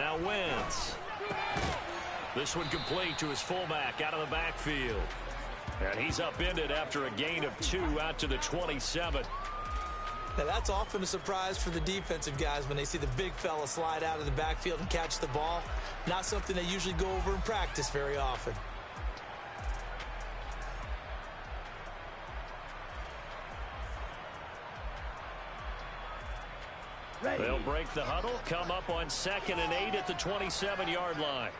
Now Wentz. This one complete to his fullback out of the backfield. And he's upended after a gain of 2 out to the 27. Now that's often a surprise for the defensive guys when they see the big fella slide out of the backfield and catch the ball. Not something they usually go over in practice very often. They'll break the huddle, come up on 2nd and 8 at the 27-yard line.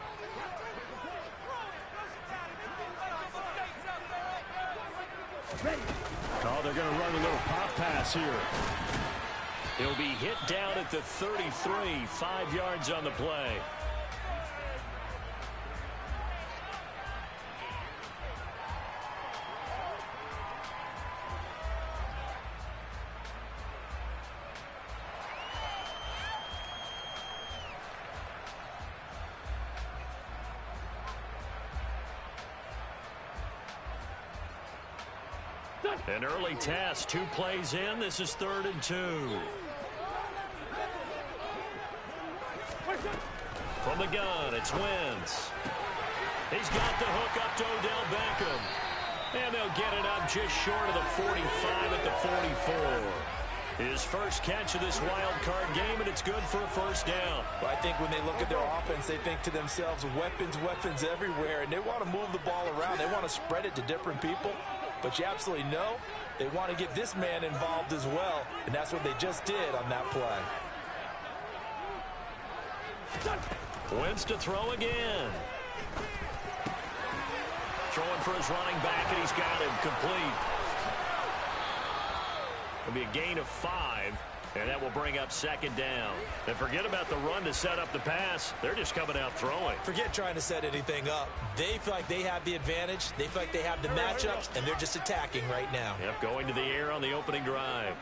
Oh, they're going to run a little pop pass here. He'll be hit down at the 33, 5 yards on the play. An early test, 2 plays in. This is 3rd and 2. From the gun, it's Wentz. He's got the hook up to Odell Beckham. And they'll get it up just short of the 45 at the 44. His first catch of this wild card game, and it's good for a first down. Well, I think when they look at their offense, they think to themselves, weapons, weapons everywhere, and they want to move the ball around. They want to spread it to different people. But you absolutely know they want to get this man involved as well, and that's what they just did on that play. Wentz to throw again. Throwing for his running back, and he's got him complete. It'll be a gain of 5, and that will bring up 2nd down. And forget about the run to set up the pass. They're just coming out throwing. Forget trying to set anything up. They feel like they have the advantage. They feel like they have the matchups, and they're just attacking right now. Yep, going to the air on the opening drive.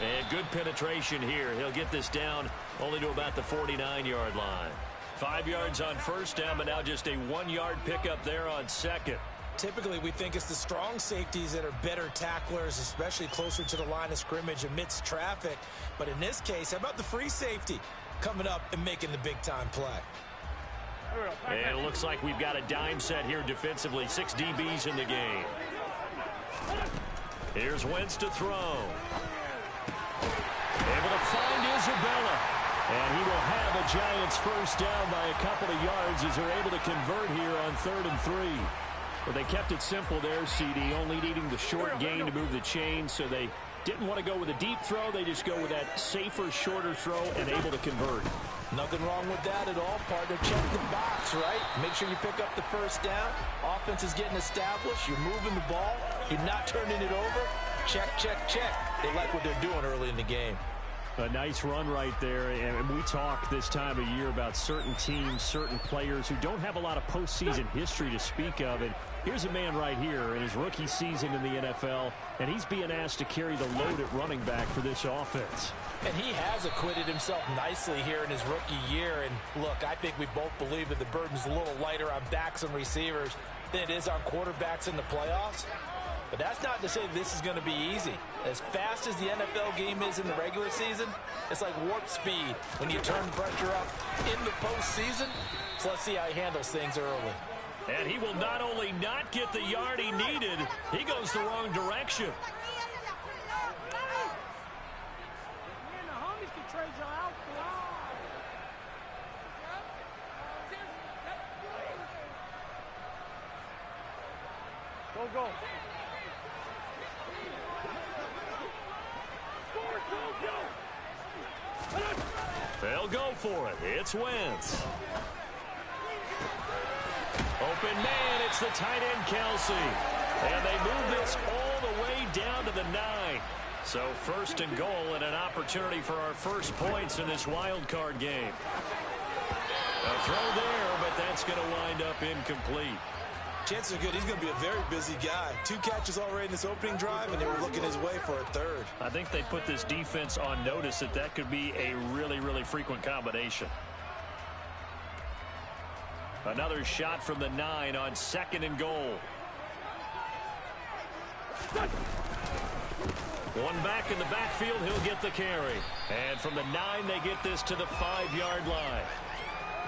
And good penetration here. He'll get this down only to about the 49-yard line. 5 yards on first down, but now just a 1-yard pickup there on 2nd. Typically, we think it's the strong safeties that are better tacklers, especially closer to the line of scrimmage amidst traffic. But in this case, how about the free safety coming up and making the big-time play? And it looks like we've got a dime set here defensively. 6 DBs in the game. Here's Wentz to throw. Able to find Isabella. And he will have a Giants first down by a couple of yards as they're able to convert here on 3rd and 3. Well, they kept it simple there, CD, only needing the short gain to move the chain, so they didn't want to go with a deep throw. They just go with that safer, shorter throw and able to convert. Nothing wrong with that at all, partner. Check the box, right? Make sure you pick up the first down. Offense is getting established. You're moving the ball. You're not turning it over. Check, check, check. They like what they're doing early in the game. A nice run right there, and we talk this time of year about certain teams, certain players who don't have a lot of postseason history to speak of. And here's a man right here in his rookie season in the NFL, and he's being asked to carry the load at running back for this offense. And he has acquitted himself nicely here in his rookie year. And look, I think we both believe that the burden's a little lighter on backs and receivers than it is on quarterbacks in the playoffs. But that's not to say this is going to be easy. As fast as the NFL game is in the regular season, it's like warp speed when you turn the pressure up in the postseason. So let's see how he handles things early. And he will not only not get the yard he needed, he goes the wrong direction. Go. They'll go for it. It's Wentz. Open man, it's the tight end, Kelsey. And they move this all the way down to the 9. So 1st and goal and an opportunity for our first points in this wild card game. A throw there, but that's going to wind up incomplete. Chances are good he's going to be a very busy guy. 2 catches already in this opening drive, and they were looking his way for a 3rd. I think they put this defense on notice that that could be a really, really frequent combination. Another shot from the 9 on 2nd and goal. One back in the backfield, he'll get the carry. And from the 9, they get this to the 5-yard line.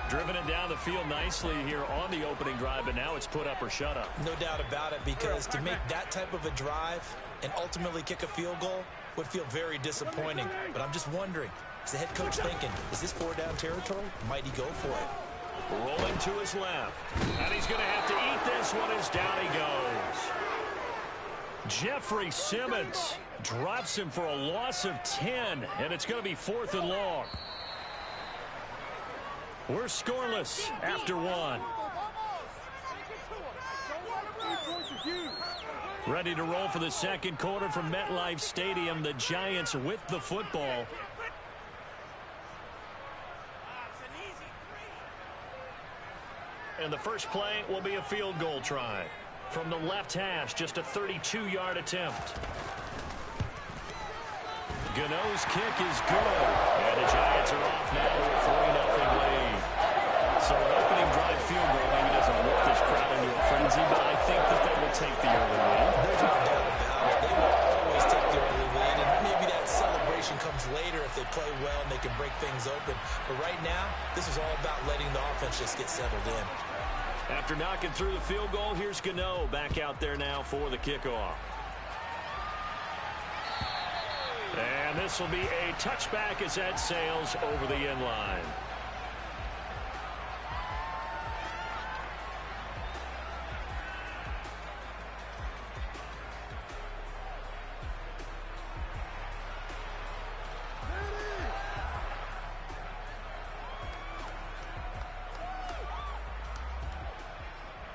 Driven it down the field nicely here on the opening drive, but now it's put up or shut up. No doubt about it, because to make that type of a drive and ultimately kick a field goal would feel very disappointing. But I'm just wondering, is the head coach thinking, is this 4-down territory? Might he go for it? Rolling to his left. And he's going to have to eat this one as down he goes. Jeffrey Simmons drops him for a loss of 10, and it's going to be 4th and long. We're scoreless after 1. Ready to roll for the second quarter from MetLife Stadium. The Giants with the football. And the first play will be a field goal try. From the left hash, just a 32-yard attempt. Gano's kick is good. And the Giants are off now with a 3-0 lead. So an opening drive field goal maybe doesn't whip this crowd into a frenzy, but I think that they will take the early lead. There's no doubt about it. They will always take the early lead, and maybe that celebration comes later if they play well and they can break things open. But right now, this is all about letting the offense just get settled in. After knocking through the field goal, here's Gano back out there now for the kickoff. And this will be a touchback as that sails over the end line.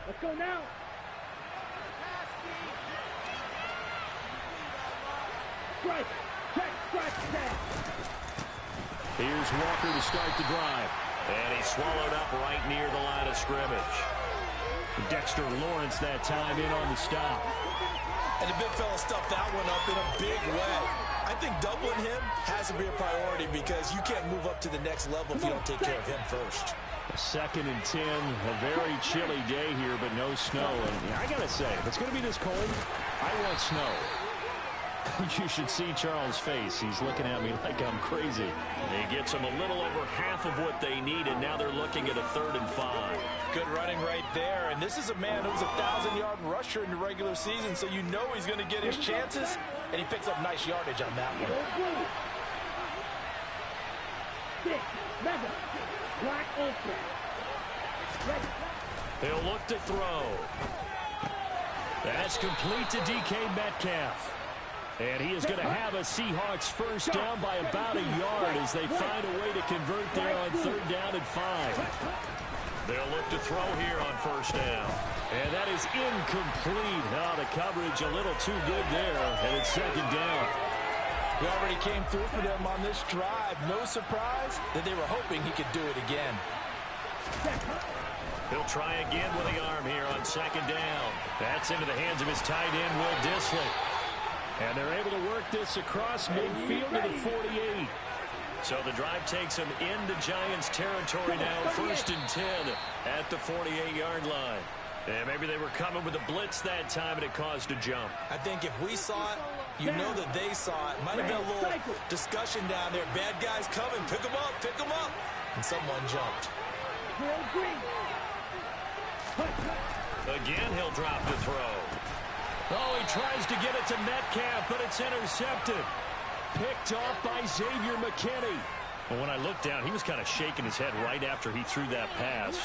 Let's go now. Strike. Here's Walker to start the drive. And he's swallowed up right near the line of scrimmage. Dexter Lawrence that time in on the stop. And the big fella stuffed that one up in a big way. I think doubling him has to be a priority, because you can't move up to the next level if you don't take care of him first. 2nd and 10, a very chilly day here, but no snow. And I got to say, if it's going to be this cold, I want snow. You should see Charles' face. He's looking at me like I'm crazy. He gets them a little over half of what they need, and now they're looking at a 3rd and 5. Good running right there. And this is a man who's a 1,000-yard rusher in the regular season, so you know he's going to get his chances, and he picks up nice yardage on that one. He'll look to throw. That's complete to DK Metcalf. And he is going to have a Seahawks first down by about a yard as they find a way to convert there on 3rd down and 5. They'll look to throw here on 1st down. And that is incomplete. Oh, the coverage a little too good there. And it's 2nd down. He already came through for them on this drive. No surprise that they were hoping he could do it again. He'll try again with the arm here on 2nd down. That's into the hands of his tight end, Will Dissly. And they're able to work this across midfield to the 48. So the drive takes them into Giants territory now, 1st and 10 at the 48-yard line. And maybe they were coming with a blitz that time, and it caused a jump. I think if we saw it, you know that they saw it. Might have been a little discussion down there. Bad guys coming. Pick them up. Pick them up. And someone jumped. Again, he'll drop the throw. Oh, he tries to get it to Metcalf, but it's intercepted. Picked off by Xavier McKinney. Well, when I looked down, he was kind of shaking his head right after he threw that pass.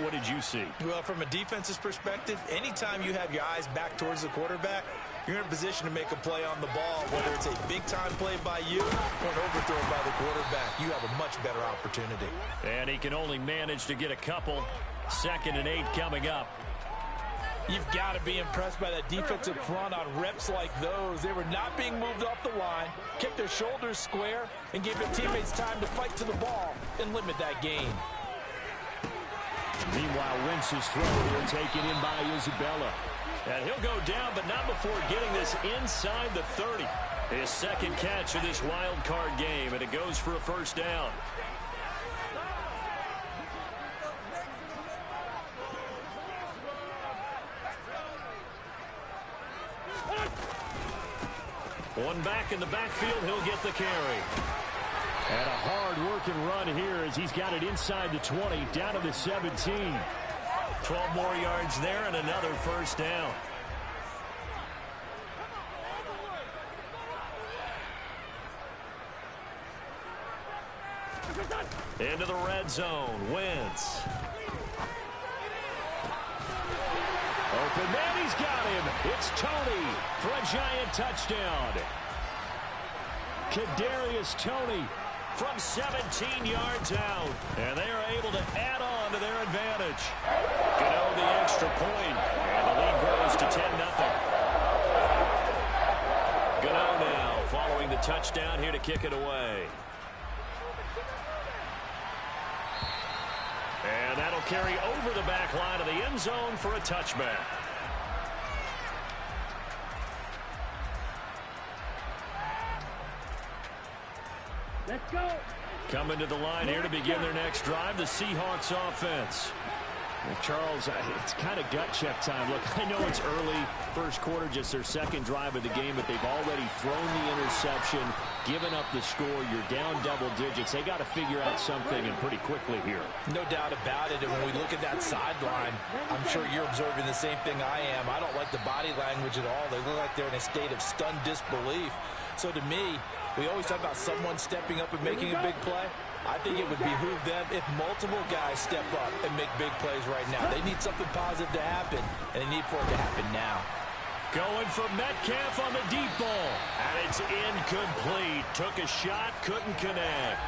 What did you see? Well, from a defense's perspective, anytime you have your eyes back towards the quarterback, you're in a position to make a play on the ball, whether it's a big-time play by you or an overthrow by the quarterback. You have a much better opportunity. And he can only manage to get a couple. 2nd and 8 coming up. You've got to be impressed by that defensive front on reps like those. They were not being moved off the line, kept their shoulders square, and gave their teammates time to fight to the ball and limit that gain. Meanwhile, Wentz's throw here taken in by Isabella. And he'll go down, but not before getting this inside the 30. His 2nd catch of this wild card game, and it goes for a 1st down. One back in the backfield, he'll get the carry. And a hard-working run here as he's got it inside the 20, down to the 17. 12 more yards there and another first down. Into the red zone. Wentz. Open man, he's got him. It's Toney for a Giant touchdown. Kadarius Toney from 17 yards out. And they are able to add on to their advantage. Gano the extra point. And the lead grows to 10-0. Gano now following the touchdown here to kick it away. And that'll carry over the back line of the end zone for a touchback. Let's go. Coming to the line here to begin their next drive, the Seahawks offense. Well, Charles, it's kind of gut check time. Look, I know it's early, first quarter, just their second drive of the game, but they've already thrown the interception, given up the score. You're down double digits. They got to figure out something, and pretty quickly here. No doubt about it. And when we look at that sideline, I'm sure you're observing the same thing I am. I don't like the body language at all. They look like they're in a state of stunned disbelief. So to me, we always talk about someone stepping up and making a big play. I think it would behoove them if multiple guys step up and make big plays right now. They need something positive to happen, and they need for it to happen now. Going for Metcalf on the deep ball. And it's incomplete. Took a shot, couldn't connect.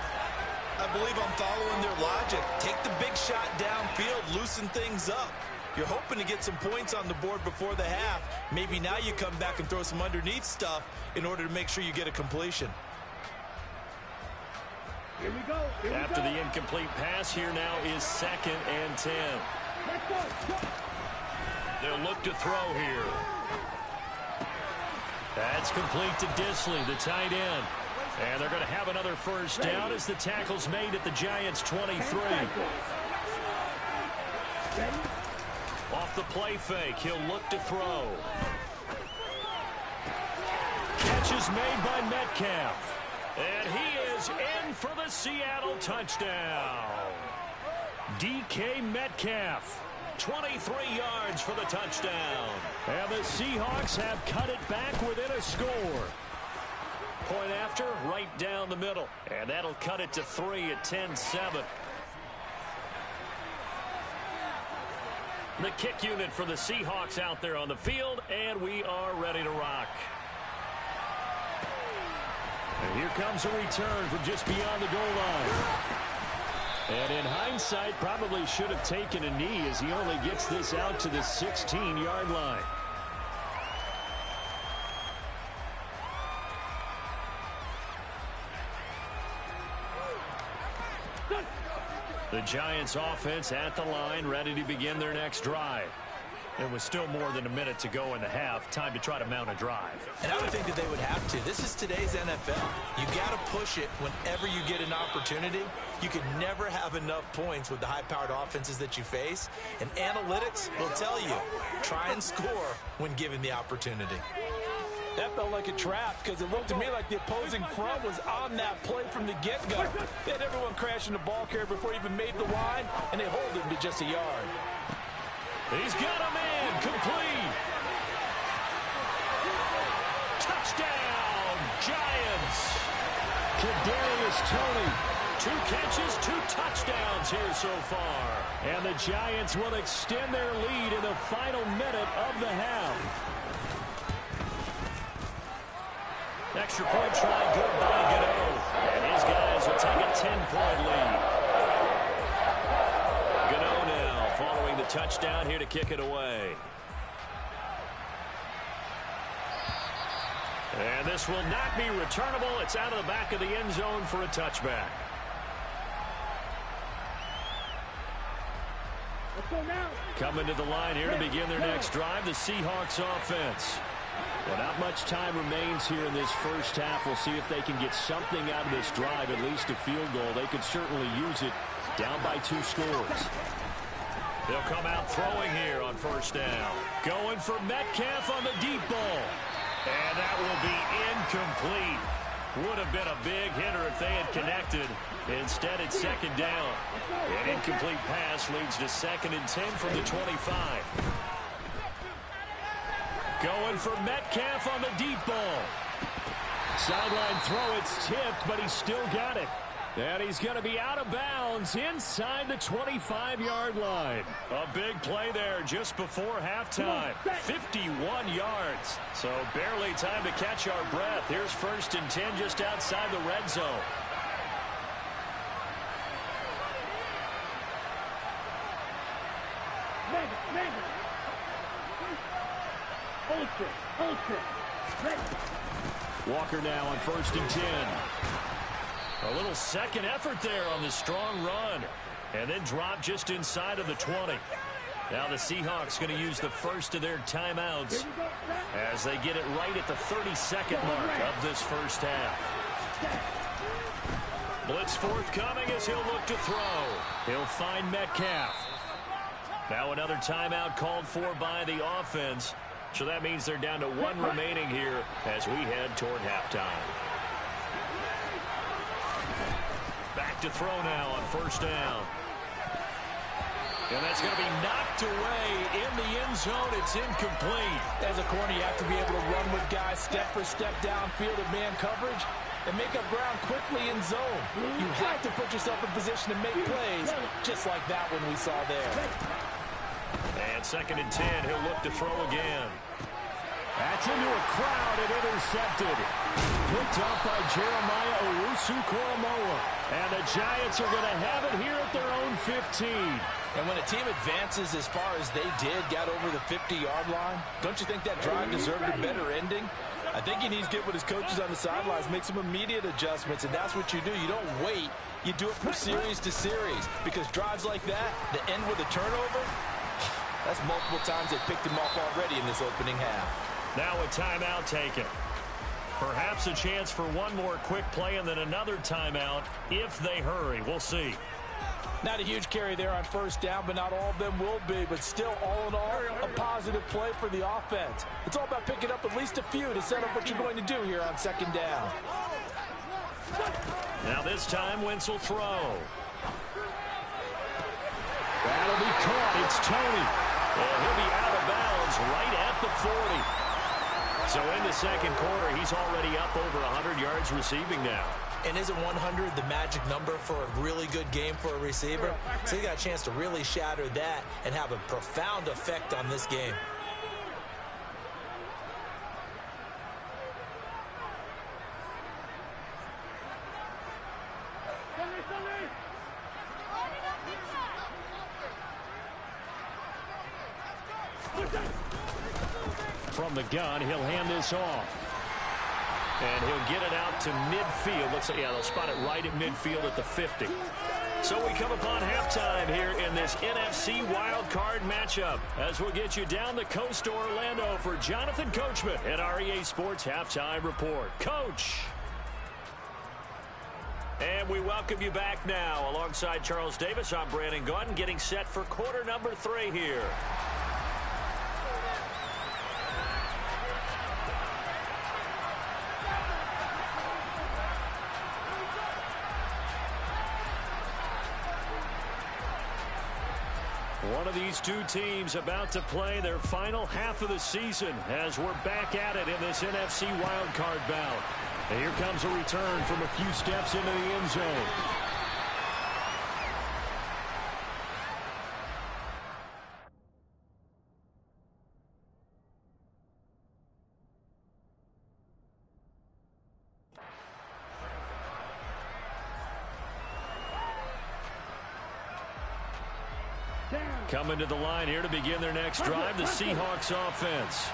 I believe I'm following their logic. Take the big shot downfield, loosen things up. You're hoping to get some points on the board before the half. Maybe now you come back and throw some underneath stuff in order to make sure you get a completion. Here we go. Here After we go. the incomplete pass, here now is 2nd and 10. Let's go. They'll look to throw here. That's complete to Disley, the tight end. And they're going to have another first down as the tackle's made at the Giants' 23. Off the play fake, he'll look to throw. Catch is made by Metcalf. And he is in for the Seattle touchdown. DK Metcalf, 23 yards for the touchdown. And the Seahawks have cut it back within a score. Point after, right down the middle. And that'll cut it to 3 at 10-7. The kick unit for the Seahawks out there on the field, and we are ready to rock. And here comes a return from just beyond the goal line. And in hindsight, probably should have taken a knee as he only gets this out to the 16-yard line. The Giants offense at the line, ready to begin their next drive. There was still more than a minute to go in the half. Time to try to mount a drive. And I would think that they would have to. This is today's NFL. You got to push it whenever you get an opportunity. You can never have enough points with the high-powered offenses that you face. And analytics will tell you, try and score when given the opportunity. That felt like a trap because it looked to me like the opposing front was on that play from the get-go. They had everyone crashing the ball carrier before he even made the line, and they hold him to just a yard. He's got a man complete. Touchdown, Giants. Kadarius Toney, 2 catches, 2 touchdowns here so far. And the Giants will extend their lead in the final minute of the half. Extra point try good by Gano. And his guys will take a 10-point lead. Gano now following the touchdown here to kick it away. And this will not be returnable. It's out of the back of the end zone for a touchback. Let's go now. Coming to the line here to begin their next drive, the Seahawks offense. Well, not much time remains here in this first half. We'll see if they can get something out of this drive, at least a field goal. They could certainly use it, down by 2 scores. They'll come out throwing here on first down. Going for Metcalf on the deep ball. And that will be incomplete. Would have been a big hitter if they had connected. Instead, it's second down. An incomplete pass leads to 2nd and 10 from the 25. Going for Metcalf on the deep ball. Sideline throw, it's tipped, but he's still got it. And he's going to be out of bounds inside the 25-yard line. A big play there just before halftime. 51 yards. So barely time to catch our breath. Here's 1st and 10 just outside the red zone. Walker now on 1st and 10. A little second effort there on the strong run. And then drop just inside of the 20. Now the Seahawks going to use the first of their timeouts as they get it right at the 32nd mark of this first half. Blitz forthcoming as he'll look to throw. He'll find Metcalf. Now another timeout called for by the offense. So that means they're down to 1 remaining here as we head toward halftime. Back to throw now on 1st down. And that's going to be knocked away in the end zone. It's incomplete. As a corner, you have to be able to run with guys step for step downfield in man coverage and make up ground quickly in zone. You have to put yourself in position to make plays, just like that one we saw there. And 2nd and 10, he'll look to throw again. That's into a crowd and intercepted. Picked up by Jeremiah Owusu-Koramoah. And the Giants are going to have it here at their own 15. And when a team advances as far as they did, got over the 50-yard line, don't you think that drive deserved a better ending? I think he needs to get with his coaches on the sidelines, make some immediate adjustments, and that's what you do. You don't wait. You do it from series to series, because drives like that, that end with a turnover, that's multiple times they picked him off already in this opening half. Now a timeout taken. Perhaps a chance for one more quick play and then another timeout if they hurry. We'll see. Not a huge carry there on 1st down, but not all of them will be. But still, all in all, a positive play for the offense. It's all about picking up at least a few to set up what you're going to do here on 2nd down. Now this time, Wentz will throw. That'll be caught. It's Tony. And he'll be out of bounds right at the 40. So in the second quarter, he's already up over 100 yards receiving now. And isn't 100 the magic number for a really good game for a receiver? So he got a chance to really shatter that and have a profound effect on this game. From the gun, he'll hand this off. And he'll get it out to midfield. Let's say, yeah, they'll spot it right at midfield at the 50. So we come upon halftime here in this NFC wildcard matchup as we'll get you down the coast to Orlando for Jonathan Coachman at our EA Sports Halftime Report. Coach! And we welcome you back now. Alongside Charles Davis, I'm Brandon Gaudin, getting set for quarter number 3 here. One of these two teams about to play their final half of the season as we're back at it in this NFC wildcard bout. And here comes a return from a few steps into the end zone. Coming to the line here to begin their next drive, the Seahawks offense.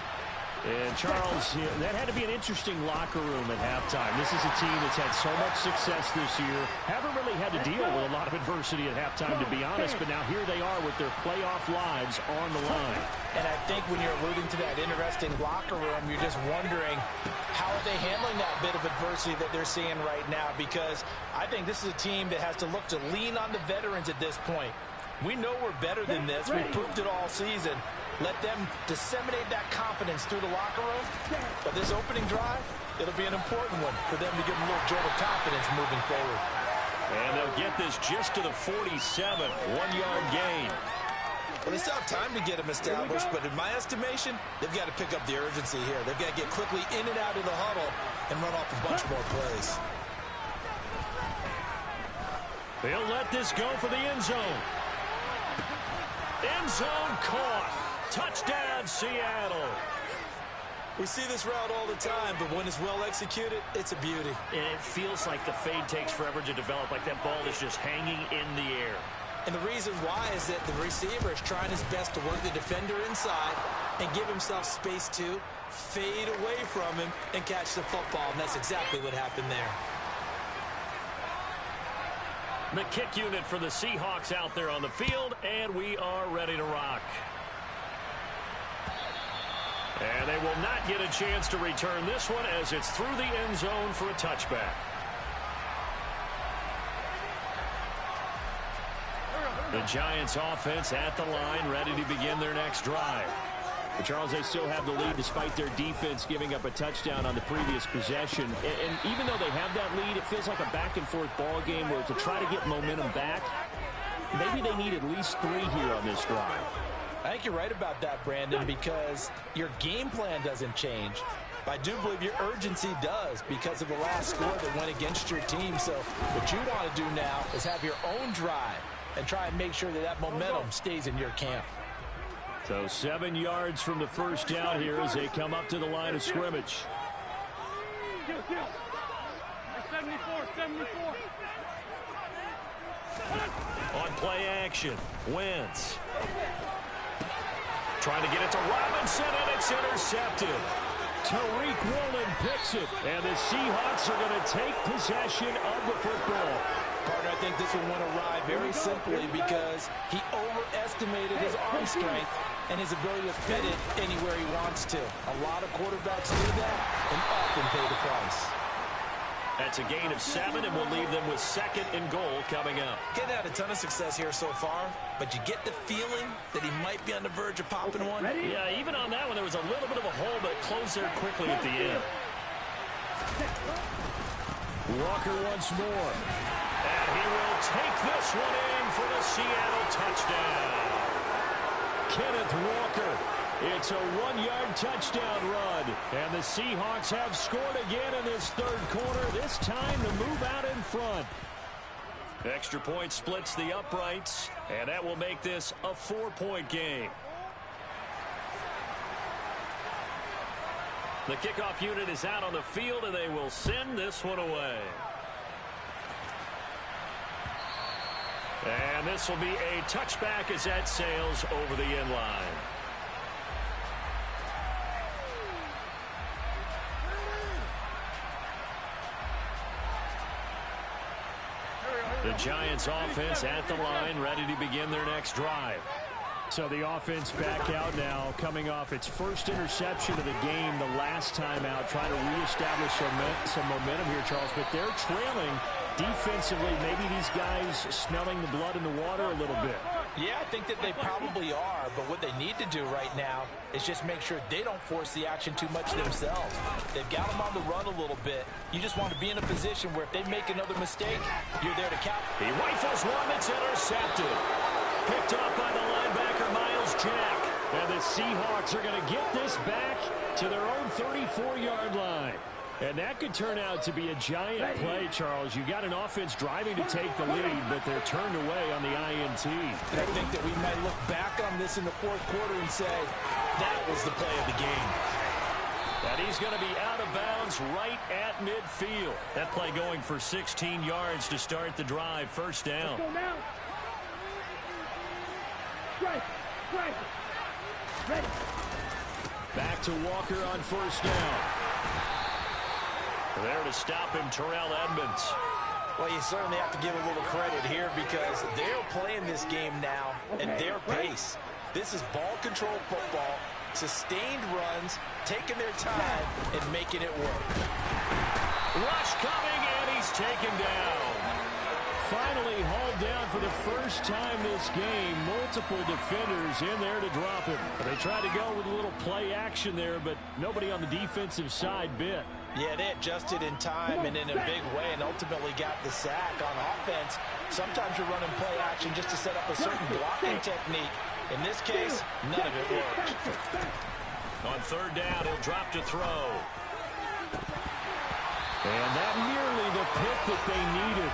And Charles, that had to be an interesting locker room at halftime. This is a team that's had so much success this year. Haven't really had to deal with a lot of adversity at halftime, to be honest. But now here they are with their playoff lives on the line. And I think when you're alluding to that interesting locker room, you're just wondering how are they handling that bit of adversity that they're seeing right now? Because I think this is a team that has to look to lean on the veterans at this point. We know we're better than this. We've proved it all season. Let them disseminate that confidence through the locker room. But this opening drive, it'll be an important one for them to get a little jolt of confidence moving forward. And they'll get this just to the 47, 1-yard gain. Well, they still have time to get them established, but in my estimation, they've got to pick up the urgency here. They've got to get quickly in and out of the huddle and run off a bunch more plays. They'll let this go for the end zone. End zone caught. Touchdown, Seattle. We see this route all the time, but when it's well executed, it's a beauty. And it feels like the fade takes forever to develop, like that ball is just hanging in the air. And the reason why is that the receiver is trying his best to work the defender inside and give himself space to fade away from him and catch the football, and that's exactly what happened there. The kick unit for the Seahawks out there on the field, and we are ready to rock. And they will not get a chance to return this one as it's through the end zone for a touchback. The Giants offense at the line, ready to begin their next drive. But Charles, they still have the lead despite their defense giving up a touchdown on the previous possession. And even though they have that lead, it feels like a back-and-forth ball game where to try to get momentum back, maybe they need at least 3 here on this drive. I think you're right about that, Brandon, because your game plan doesn't change. But I do believe your urgency does because of the last score that went against your team. So what you want to do now is have your own drive and try and make sure that that momentum stays in your camp. So 7 yards from the first down here as they come up to the line of scrimmage. 74. On play action, Wentz. Trying to get it to Robinson, and it's intercepted. Tariq Woolen picks it, and the Seahawks are going to take possession of the football. Partner, I think this one went awry very simply because he overestimated his arm strength and his ability to fit it anywhere he wants to. A lot of quarterbacks do that and often pay the price. That's a gain of 7, and we'll leave them with 2nd and goal coming up. Getting had a ton of success here so far, but you get the feeling that he might be on the verge of popping one. Yeah, even on that one, there was a little bit of a hole, but it closed there quickly at the end. Walker once more. And he will take this one in for the Seattle touchdown. Kenneth Walker. It's a 1-yard touchdown run. And the Seahawks have scored again in this third quarter, this time to move out in front. Extra point splits the uprights, and that will make this a 4-point game. The kickoff unit is out on the field, and they will send this one away. And this will be a touchback as that sails over the end line. The Giants offense at the line, ready to begin their next drive. So the offense back out now, coming off its first interception of the game the last time out, trying to reestablish some momentum here, Charles. But they're trailing defensively. Maybe these guys smelling the blood in the water a little bit. Yeah, I think that they probably are, but what they need to do right now is just make sure they don't force the action too much themselves. They've got them on the run a little bit. You just want to be in a position where if they make another mistake, you're there to cap. He rifles one that's intercepted. Picked up by the linebacker, Miles Jack. And the Seahawks are going to get this back to their own 34-yard line. And that could turn out to be a giant play, Charles. You got an offense driving to take the lead, but they're turned away on the INT. And I think that we might look back on this in the fourth quarter and say, that was the play of the game. And he's going to be out of bounds right at midfield. That play going for 16 yards to start the drive. First down. Let's go now. Strike. Ready. Back to Walker on first down. There to stop him, Terrell Edmonds. Well, you certainly have to give a little credit here because they're playing this game now at their pace. This is ball control football, sustained runs, taking their time, and making it work. Rush coming, and he's taken down. finally hauled down for the first time this game. Multiple defenders in there to drop him. They tried to go with a little play action there, but nobody on the defensive side bit. Yeah, they adjusted in time and in a big way and ultimately got the sack. On offense, sometimes you're running play action just to set up a certain blocking technique. In this case, none of it worked. On third down, he'll drop to throw. And that nearly the pick that they needed.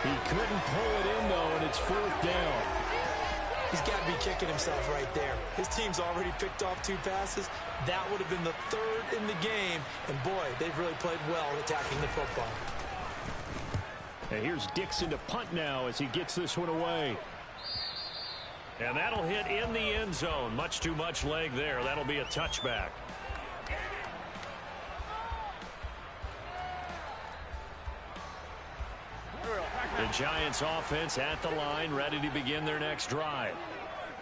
He couldn't pull it in, though, and it's fourth down. He's got to be kicking himself right there. His team's already picked off 2 passes. That would have been the 3rd in the game. And, boy, they've really played well attacking the football. And here's Dixon to punt now as he gets this one away. And that'll hit in the end zone. Much too much leg there. That'll be a touchback. The Giants offense at the line, ready to begin their next drive.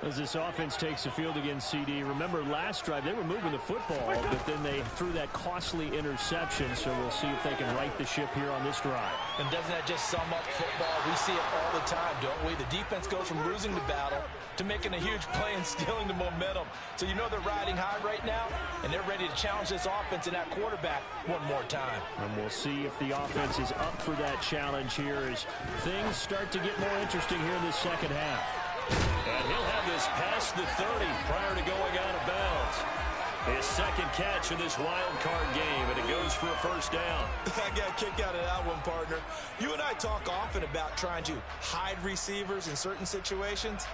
As this offense takes the field against CD, remember last drive they were moving the football, but then they threw that costly interception, so we'll see if they can right the ship here on this drive. And doesn't that just sum up football? We see it all the time, don't we? The defense goes from losing the battle to making a huge play and stealing the momentum. So you know they're riding high right now, and they're ready to challenge this offense and that quarterback one more time. And we'll see if the offense is up for that challenge here as things start to get more interesting here in the second half. And he'll have this past the 30 prior to going out of bounds. His second catch in this wild card game, and it goes for a first down. I got a kick out of that one, partner. You and I talk often about trying to hide receivers in certain situations,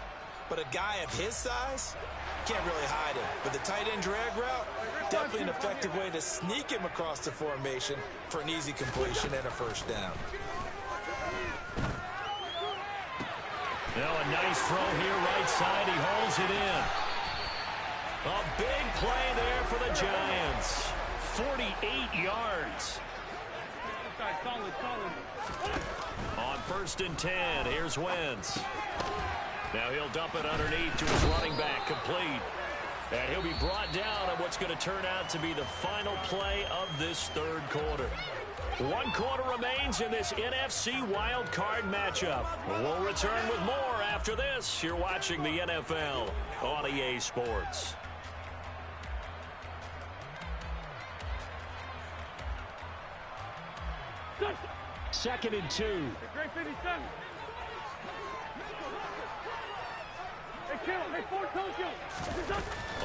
but a guy of his size can't really hide him. But the tight end drag route, definitely an effective way to sneak him across the formation for an easy completion and a first down. Now a nice throw here right side. He holds it in. A big play there for the Giants. 48 yards. On 1st and 10, here's Wentz. Now he'll dump it underneath to his running back, complete. And he'll be brought down on what's going to turn out to be the final play of this third quarter. 1 quarter remains in this NFC Wild Card matchup. We'll return with more after this. You're watching the NFL on EA Sports. Second and 2.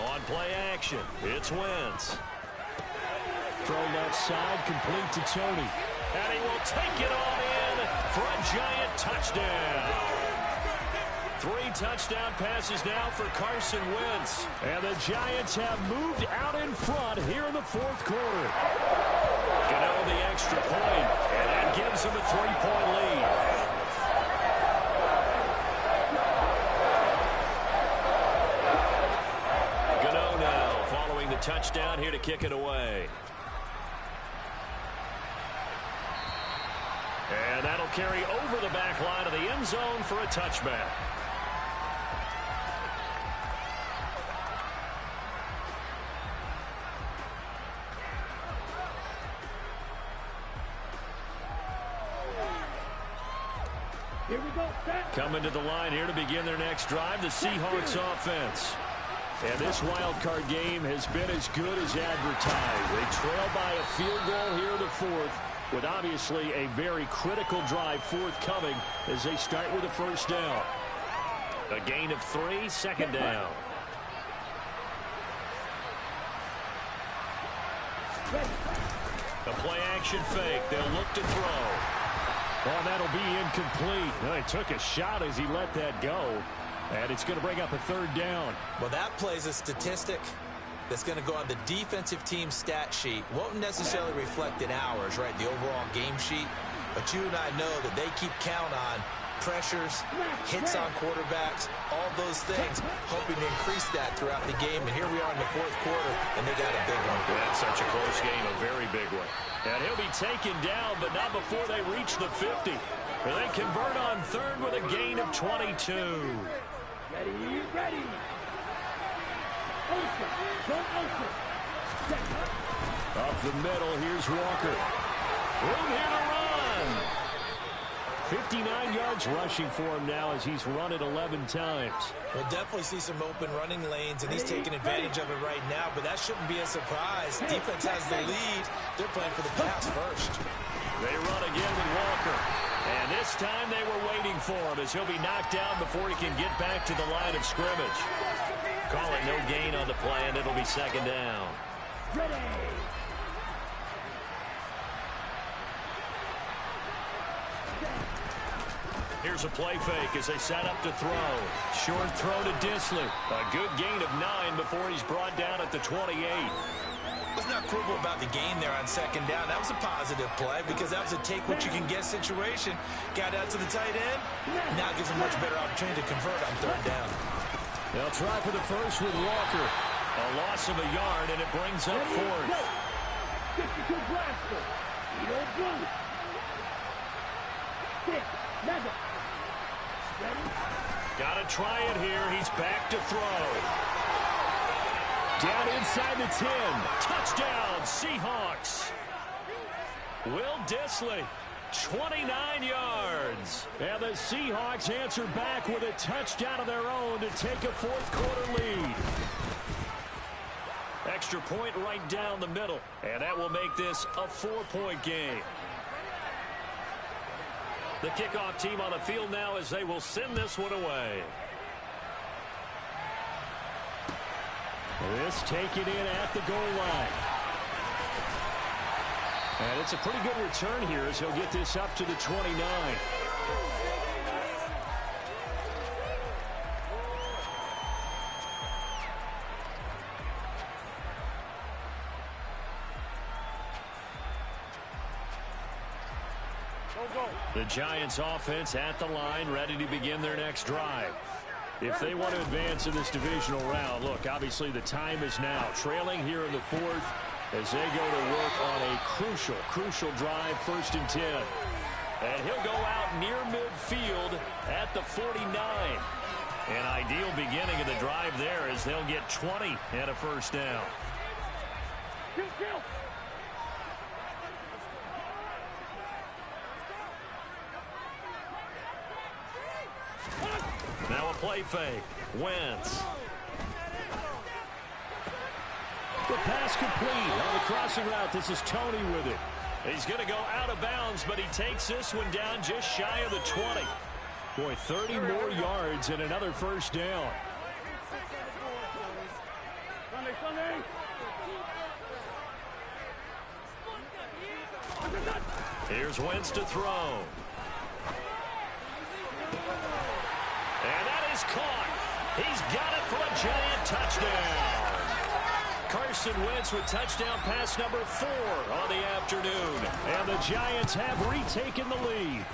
On play action, it's Wentz. Throw left side, complete to Tony. And he will take it on in for a Giant touchdown. 3 touchdown passes now for Carson Wentz. And the Giants have moved out in front here in the fourth quarter. Gano the extra point, and that gives him a 3-point lead. Gano now following the touchdown here to kick it away. And that'll carry over the back line of the end zone for a touchback. Here we go. Coming to the line here to begin their next drive, the Seahawks offense. And this wild card game has been as good as advertised. They trail by a field goal here in the fourth, with obviously a very critical drive forthcoming as they start with a first down. A gain of 3, second down. A play action fake. They'll look to throw. Oh, that'll be incomplete. Well, he took a shot as he let that go. And it's going to bring up a third down. Well, that plays a statistic that's going to go on the defensive team stat sheet. Won't necessarily reflect in ours, right, the overall game sheet. But you and I know that they keep count on pressures, hits on quarterbacks, all those things, hoping to increase that throughout the game. And here we are in the fourth quarter, and they got a big one. That's such a close game, a very big one. And he'll be taken down, but not before they reach the 50. They convert on third with a gain of 22. Ready. Up the middle, here's Walker. Room here to run. 59 yards rushing for him now as he's run it 11 times. We'll definitely see some open running lanes, and he's taking advantage of it right now, but that shouldn't be a surprise. Defense has the lead. They're playing for the pass first. They run again with Walker. And this time they were waiting for him as he'll be knocked down before he can get back to the line of scrimmage. Call it no gain on the play, and it'll be second down. Ready. Here's a play fake as they set up to throw. Short throw to Dissly. A good gain of 9 before he's brought down at the 28. Let's not quibble about the gain there on second down. That was a positive play because that was a take-what-you-can-get situation. Got out to the tight end. Now gives him a much better opportunity to convert on third down. They'll try for the first with Walker. A loss of a yard, and it brings up fourth. 52 blaster. You don't run. 6, 11. Got to try it here. He's back to throw. Down inside the 10. Touchdown, Seahawks. Will Dissly, 29 yards. And the Seahawks answer back with a touchdown of their own to take a fourth-quarter lead. Extra point right down the middle. And that will make this a 4-point game. The kickoff team on the field now as they will send this one away. This taken in at the goal line. And it's a pretty good return here as he'll get this up to the 29. The Giants offense at the line, ready to begin their next drive. If they want to advance in this divisional round, look, obviously the time is now. Trailing here in the fourth as they go to work on a crucial drive, 1st and 10. And he'll go out near midfield at the 49. An ideal beginning of the drive there as they'll get 20 and a first down. Now a play fake. Wentz. The pass complete on the crossing route. This is Tony with it. He's going to go out of bounds, but he takes this one down just shy of the 20. Boy, 30 more yards and another first down. Here's Wentz to throw. And that is caught. He's got it for a giant touchdown. Carson Wentz with touchdown pass number 4 on the afternoon. And the Giants have retaken the lead.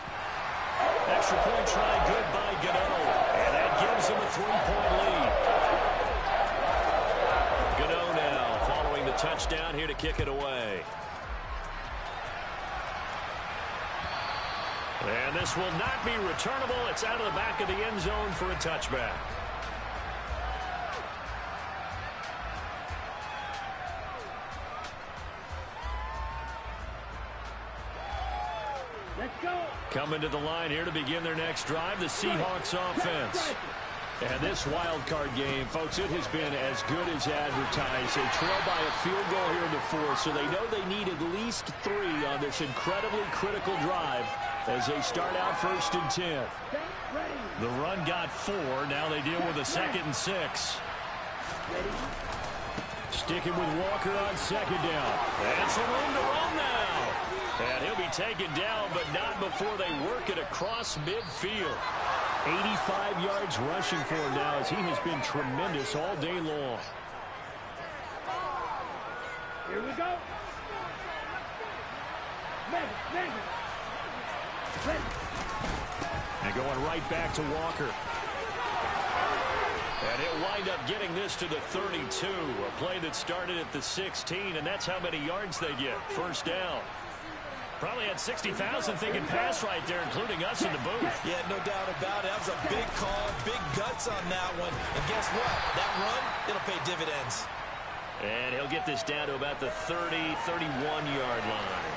Extra point try good by Gano. And that gives them a 3-point lead. Gano now following the touchdown here to kick it away. And this will not be returnable. It's out of the back of the end zone for a touchback. Let's go. Coming to the line here to begin their next drive, the Seahawks offense. And this wild card game, folks, it has been as good as advertised. They trail by a field goal here in the 4th, so they know they need at least 3 on this incredibly critical drive as they start out 1st and 10. The run got 4. Now they deal with a 2nd and 6. Sticking with Walker on 2nd down. And some room to run now. And he'll be taken down, but not before they work it across midfield. 85 yards rushing for him now as he has been tremendous all day long. Here we go. And going right back to Walker. And he'll wind up getting this to the 32. A play that started at the 16, and that's how many yards they get. First down. Probably had 60,000 thinking pass right there, including us in the booth. Yeah, no doubt about it. That was a big call, big guts on that one. And guess what? That run, it'll pay dividends. And he'll get this down to about the 30, 31-yard line.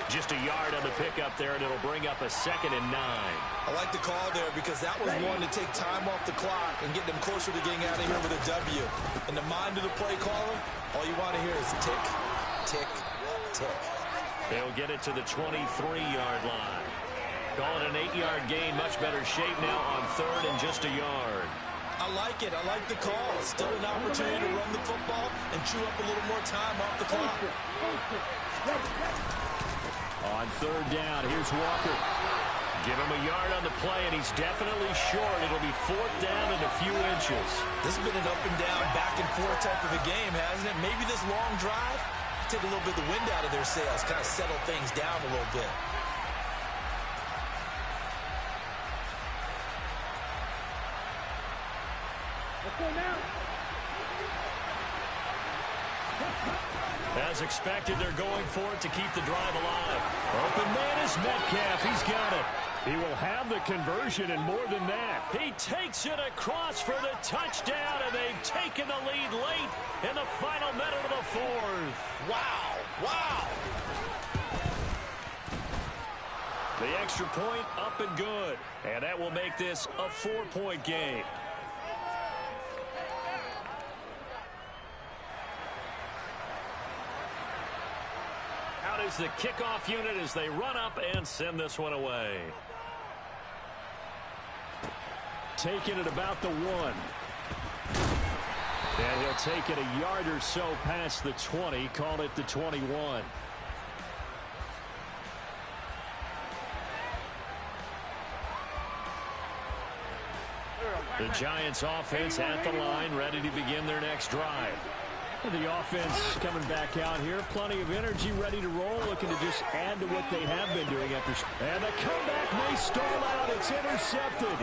Just a yard on the pickup there, and it'll bring up a 2nd and 9. I like the call there because that was one to take time off the clock and get them closer to getting out of here with a W. In the mind of the play caller, all you want to hear is tick, tick, tick. They'll get it to the 23-yard line. Call it an 8-yard gain. Much better shape now on 3rd and just a yard. I like it. I like the call. Still an opportunity to run the football and chew up a little more time off the clock. On 3rd down, here's Walker. Give him a yard on the play, and he's definitely short. It'll be 4th down and a few inches. This has been an up and down, back and forth type of a game, hasn't it? Maybe this long drive, take a little bit of the wind out of their sails, kind of settle things down a little bit. As expected, they're going for it to keep the drive alive. Open man is Metcalf. He's got it. He will have the conversion and more than that. He takes it across for the touchdown, and they've taken the lead late in the final minute of the 4th. Wow. Wow. The extra point up and good. And that will make this a 4-point game. Out is the kickoff unit as they run up and send this one away. Taking it about the 1. And he'll take it a yard or so past the 20. Call it the 21. The Giants offense at the line, ready to begin their next drive. The offense coming back out here. Plenty of energy, ready to roll, looking to just add to what they have been doing after. And the comeback may stall out. It's intercepted.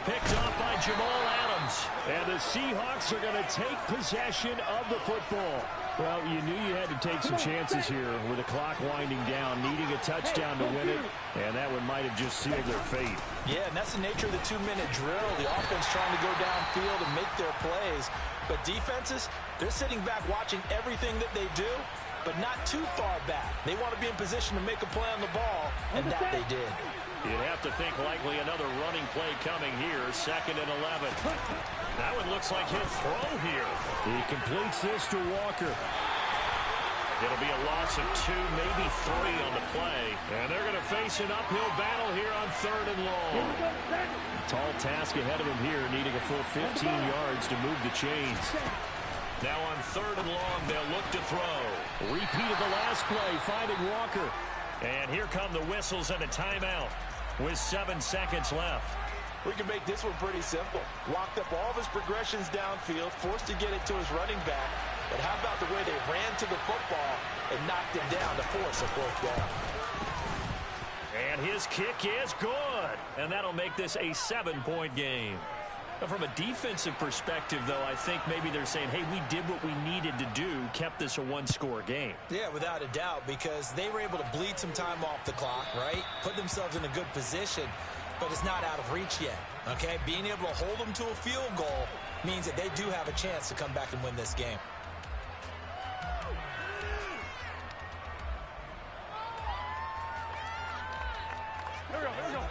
Picked off by Jamal Adams. And the Seahawks are going to take possession of the football. Well, you knew you had to take some chances here with the clock winding down, needing a touchdown to win it, and that one might have just sealed their fate. Yeah, and that's the nature of the 2-minute drill. The offense trying to go downfield and make their plays. But defenses, they're sitting back watching everything that they do, but not too far back. They want to be in position to make a play on the ball, and that they did. You'd have to think likely another running play coming here, 2nd and 11. That one looks like he'll throw here. He completes this to Walker. It'll be a loss of 2, maybe 3 on the play. And they're going to face an uphill battle here on 3rd and long. Tall task ahead of him here, needing a full 15 yards to move the chains. Now on 3rd and long, they'll look to throw. Repeat of the last play, finding Walker. And here come the whistles and a timeout with 7 seconds left. We can make this one pretty simple. Locked up all of his progressions downfield, forced to get it to his running back. But how about the way they ran to the football and knocked him down to force a 4th down? And his kick is good. And that'll make this a 7-point game. Now, from a defensive perspective, though, I think maybe they're saying, hey, we did what we needed to do, kept this a 1-score game. Yeah, without a doubt, because they were able to bleed some time off the clock, right? Put themselves in a good position, but it's not out of reach yet, okay? Being able to hold them to a field goal means that they do have a chance to come back and win this game. Here we go, here we go.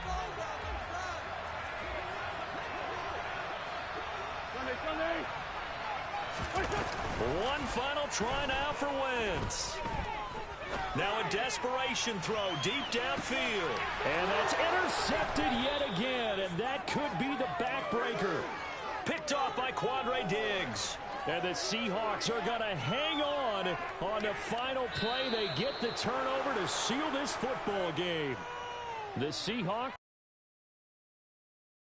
One final try now for Wentz. Now a desperation throw deep downfield. And that's intercepted yet again. And that could be the backbreaker. Picked off by Quandre Diggs. And the Seahawks are going to hang on the final play. They get the turnover to seal this football game. The Seahawks